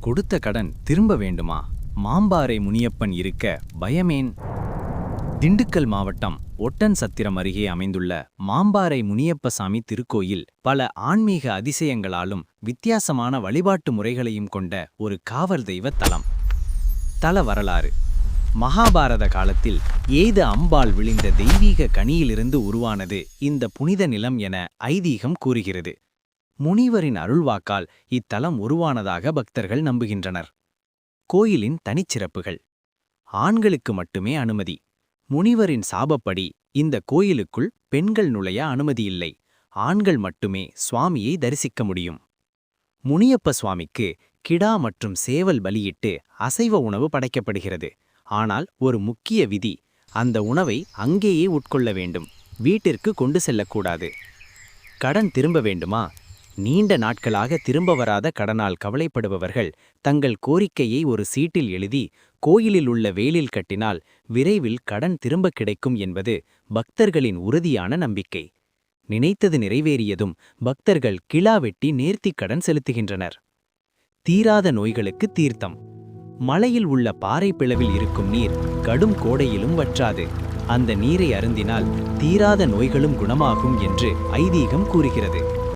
கொடுத்த கடன் திரும்ப வேண்டுமா? மாம்பாறை முனியப்பன் இருக்க பயமேன்? திண்டுக்கல் மாவட்டம் ஒட்டன்சத்திரம் அருகே அமைந்துள்ள மாம்பாறை முனியப்பசாமி திருக்கோயில் பல ஆன்மீக அதிசயங்களாலும் வித்தியாசமான வழிபாட்டு முறைகளையும் கொண்ட ஒரு காவல் தெய்வ தலம். தல வரலாறு: மகாபாரத காலத்தில் ஏது அம்பாள் விழிந்த தெய்வீக கனியிலிருந்து உருவானது இந்த புனித நிலம் என ஐதீகம் கூறுகிறது. முனிவரின் அருள்வாக்கால் இத்தலம் உருவானதாக பக்தர்கள் நம்புகின்றனர். கோயிலின் தனிச்சிறப்புகள்: ஆண்களுக்கு மட்டுமே அனுமதி. முனிவரின் சாபப்படி இந்த கோயிலுக்குள் பெண்கள் நுழைய அனுமதியில்லை. ஆண்கள் மட்டுமே சுவாமியை தரிசிக்க முடியும். முனியப்ப சுவாமிக்கு கிடா மற்றும் சேவல் பலியிட்டு அசைவ உணவு படைக்கப்படுகிறது. ஆனால் ஒரு முக்கிய விதி: அந்த உணவை அங்கேயே உட்கொள்ள வேண்டும், வீட்டிற்கு கொண்டு செல்லக்கூடாது. கடன் திரும்ப வேண்டுமா? நீண்ட நாட்களாக திரும்ப வராத கடனால் கவலைப்படுபவர்கள் தங்கள் கோரிக்கையை ஒரு சீட்டில் எழுதி கோயிலில் உள்ள வேலில் கட்டினால் விரைவில் கடன் திரும்ப கிடைக்கும் என்பது பக்தர்களின் உறுதியான நம்பிக்கை. நினைத்தது நிறைவேறியதும் பக்தர்கள் கிலா வெட்டி நேர்த்திக் கடன் செலுத்துகின்றனர். தீராத நோய்களுக்கு தீர்த்தம்: மலையில் உள்ள பாறை பிளவில் இருக்கும் நீர் கடும் கோடையிலும் வற்றாது. அந்த நீரை அருந்தினால் தீராத நோய்களும் குணமாகும் என்று ஐதீகம் கூறுகிறது.